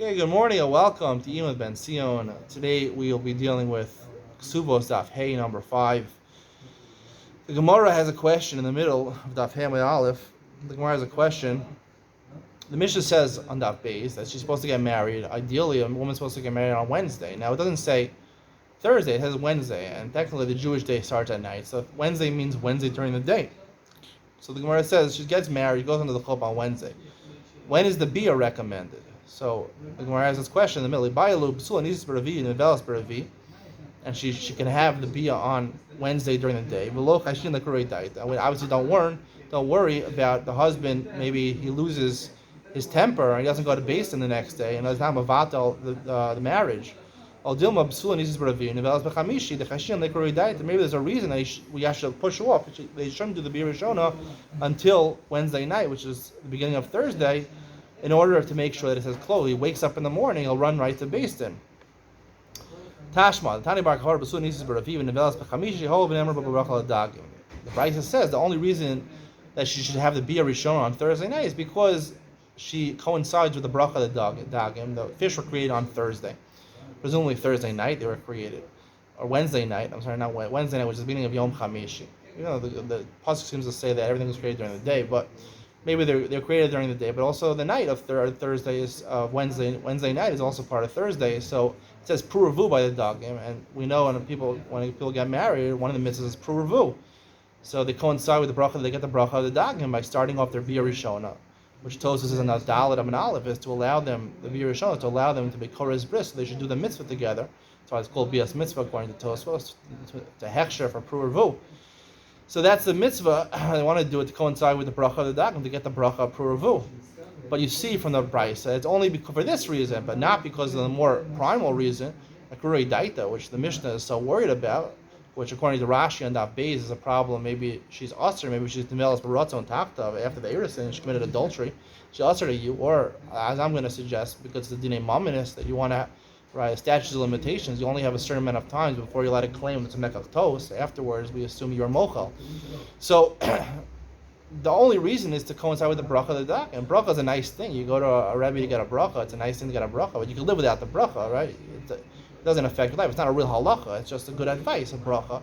Okay, good morning and welcome to Iyun with Benzion. Today we will be dealing with Kesubos Daf Hey number 5. The Gemara has a question in the middle of Daf Hey with Aleph. The Gemara has a question. The Mishnah says on Daf Beis that she's supposed to get married. Ideally, a woman's supposed to get married on Wednesday. Now, it doesn't say Thursday, it says Wednesday, and technically the Jewish day starts at night. So Wednesday means Wednesday during the day. So the Gemara says she gets married, goes into the chuppah on Wednesday. When is the bia recommended? So the Gemara has this question in the middle. And she can have the bia on Wednesday during the day. We obviously don't worry about the husband. Maybe he loses his temper and he doesn't go to base in the next day, and does not mavatal the marriage. Maybe there's a reason that we actually push off. They shouldn't do the bia rishona until Wednesday night, which is the beginning of Thursday, in order to make sure that it says close. He wakes up in the morning, he'll run right to Beis Din. Tashma, the Brisa says the only reason that she should have the bia rishona on Thursday night is because she coincides with the bracha of the dagim. The fish were created on Thursday. Presumably Thursday night they were created. Or Wednesday night, not Wednesday night, which is the beginning of Yom Chamishi. You know, the pasuk seems to say that everything was created during the day, but maybe they're created during the day, but also the night of Thursday is Wednesday night is also part of Thursday. So it says puravu by the dagim, and we know when people get married, one of the mitzvahs is puravu. So they coincide with the bracha. They get the bracha of the dagim by starting off their bia rishona, which Tosfos is in the Dalet and Aleph, is to allow them the bia rishona, to allow them to be koros bris. So they should do the mitzvah together. So it's called bias mitzvah according to Tosfos, to hechsher for puravu. So that's the mitzvah. They want to do it to coincide with the bracha of the dagim, to get the bracha of puravu. But you see from the Brisa, it's only for this reason, but not because of the more primal reason, like Kurei Daita, which the Mishnah is so worried about, which according to Rashi and Daf Beis is a problem. Maybe she's usher, maybe she's develops baratzon taktav after the Erusin and she committed adultery. She usher to you, or as I'm going to suggest, because the dinei mamonis that you want to statutes of limitations, you only have a certain amount of times before you let it claim it's a mekaktos. Afterwards, we assume you're mochel. So the only reason is to coincide with the bracha of the dak. And bracha is a nice thing. You go to a rebbe to get a bracha. It's a nice thing to get a bracha, but you can live without the bracha, right? It doesn't affect your life. It's not a real halacha. It's just a good advice, a bracha.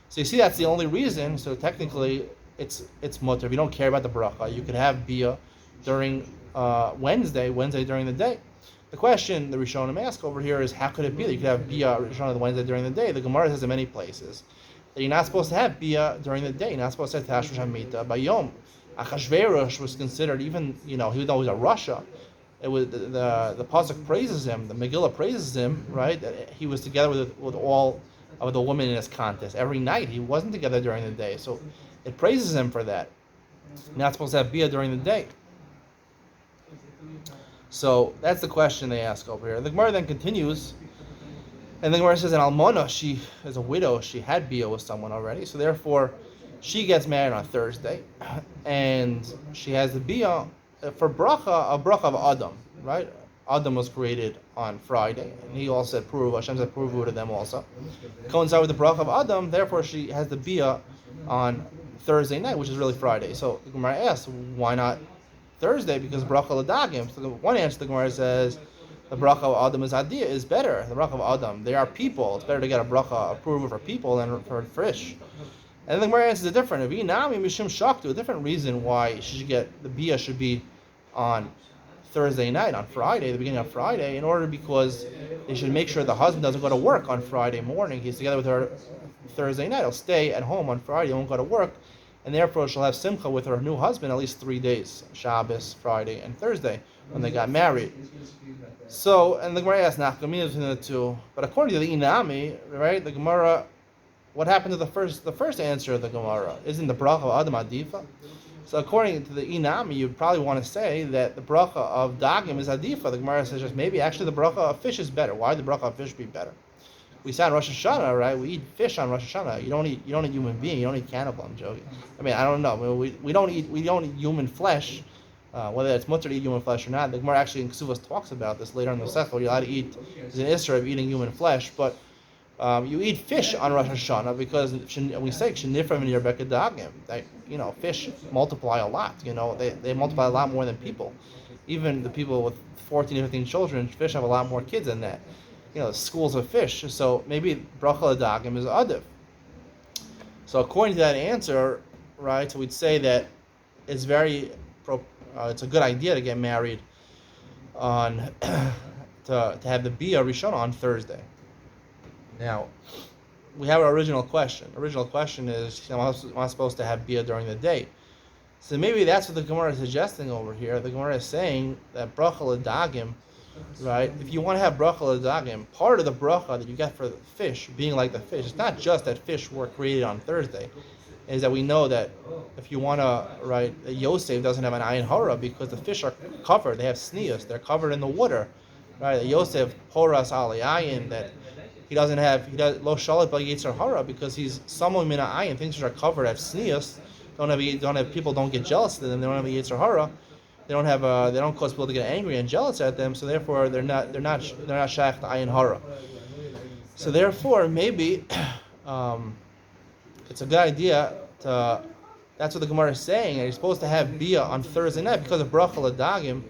So you see, that's the only reason. So technically, it's mutter. If you don't care about the bracha, you could have bia during Wednesday during the day. The question the Rishonim ask over here is, how could it be that you could have bia Rishon the Wednesday during the day? The Gemara says in many places that you're not supposed to have bia during the day. You're not supposed to have tashmish hamita by yom. Achashverosh was considered, even even though he was a Russia, it was the pasuk praises him, the Megillah praises him, right? That he was together with all of the women in his contest every night. He wasn't together during the day, so it praises him for that. You're not supposed to have bia during the day. So that's the question they ask over here. The Gemara then continues, and the Gemara says, an almona, she is a widow, she had bia with someone already, so therefore she gets married on Thursday, and she has the bia for bracha, a bracha of Adam, right? Adam was created on Friday, and he also said Puruv, Hashem said Puruv to them also. Coincide with the bracha of Adam, therefore she has the bia on Thursday night, which is really Friday. So the Gemara asks, why not Thursday? Because bracha l'dagim. So one answer the Gemara says the bracha of Adam is better. The bracha of Adam, they are people. It's better to get a bracha approved for people than for fish. And then the Gemara answers a different. A different reason why she should get the bia should be on Thursday night, on Friday, the beginning of Friday, because they should make sure the husband doesn't go to work on Friday morning. He's together with her Thursday night. He'll stay at home on Friday. He won't go to work. And therefore she'll have simcha with her new husband at least 3 days, Shabbos, Friday, and Thursday, when they got married. So, and the Gemara asks nafkamina between the two. But according to the Inami, right, the Gemara, what happened to the first answer of the Gemara? Isn't the bracha of Adam adifa? So according to the Inami, you'd probably want to say that the bracha of dagim is adifa. The Gemara says just maybe actually the bracha of fish is better. Why would the bracha of fish be better? We say on Rosh Hashanah, right? We eat fish on Rosh Hashanah. You don't eat human being. You don't eat cannibal. I'm joking. I mean, I don't know. We don't eat human flesh, whether it's mutter to eat human flesh or not. The Gemara actually in Kesubos talks about this later in the Sechel. You're allowed to eat. There's an issur of eating human flesh, but you eat fish on Rosh Hashanah because we say shenifra min yerbeka dagim. Fish multiply a lot. They multiply a lot more than people. Even the people with 14 to 15 children, fish have a lot more kids than that. Schools of fish. So maybe bracha l'dagim is adif. So according to that answer, right, so we'd say that it's it's a good idea to get married on to have the bia rishon on Thursday. Now, we have our original question. Original question is, am I supposed to have bia during the day? So maybe that's what the Gemara is suggesting over here. The Gemara is saying that bracha l'dagim, right? If you want to have bracha l'dagim, part of the bracha that you get for the fish being like the fish, it's not just that fish were created on Thursday. Is that we know that if you want to, right, Yosef doesn't have an ayin hara because the fish are covered. They have sneas. They're covered in the water, right? Yosef poras ali ayin, that he does lo shalit b'al yetzer hara because he's samol min ayin. Things that are covered have sneas. People don't get jealous of them. They don't have a yetzer hara. They don't cause people to get angry and jealous at them. So therefore, they're not shaykh to ayin hara. So therefore, maybe it's a good idea to. That's what the Gemara is saying. You're supposed to have bia on Thursday night because of bracha l'dagim.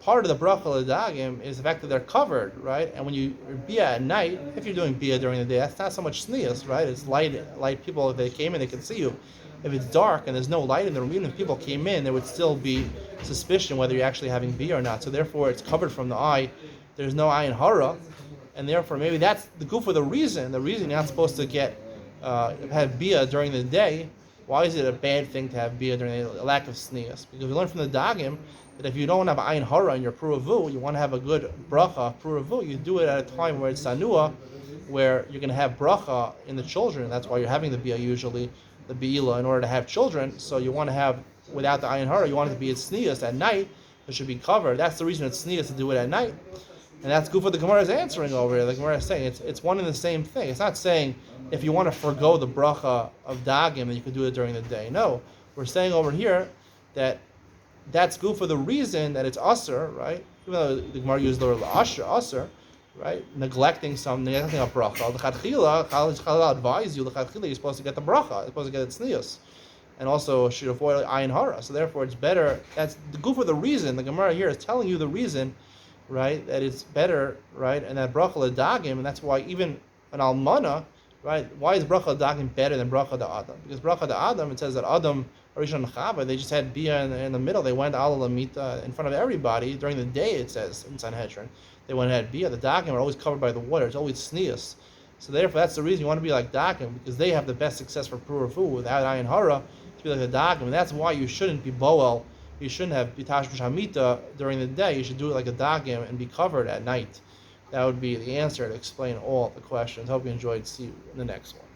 Part of the bracha l'dagim is the fact that they're covered, right? And when you bia at night, if you're doing bia during the day, that's not so much sneas, right? It's light. People, if they came in, they can see you. If it's dark and there's no light in the room, even if people came in, there would still be suspicion whether you're actually having bia or not. So therefore, it's covered from the eye. There's no ayin hara, and therefore maybe that's the goof of the reason. The reason you're not supposed to have bia during the day. Why is it a bad thing to have bia during the lack of sneas? Because we learn from the dagim that if you don't have ayin hara in your puravu, you want to have a good bracha puravu, you do it at a time where it's sanua, where you're going to have bracha in the children. That's why you're having the bia usually, the bi'ila, in order to have children. So you want to have, without the ayin hara, you want it to be at sneas at night. It should be covered. That's the reason it's sneas to do it at night. And that's good for the Gemara is answering over here. The Gemara is saying it's one and the same thing. It's not saying if you want to forgo the bracha of dagim that you could do it during the day. No, we're saying over here that that's good for the reason that it's usher, right? Even though the Gemara used the word usher, right? Neglecting a bracha. The Chadchila advise you. The Chadchila you're supposed to get the bracha. You're supposed to get it tznius, and also should avoid ayin hara. So therefore, it's better. That's the good for the reason. The Gemara here is telling you the reason. Right, that it's better, right, and that bracha l'dagim, and that's why even an almana, right, why is bracha l'dagim better than bracha d'adam? Because bracha d'adam, it says that Adam, Rishon and Chava, they just had bia in the middle. They went ala lamita in front of everybody during the day. It says in Sanhedrin, they went and had bia. The dagim are always covered by the water. It's always sneas. So therefore, that's the reason you want to be like dagim, because they have the best success for purafu without ayin hara to be like the dagim, and that's why you shouldn't be boel. You shouldn't have bitash b'shamita during the day. You should do it like a dagim and be covered at night. That would be the answer to explain all the questions. Hope you enjoyed. See you in the next one.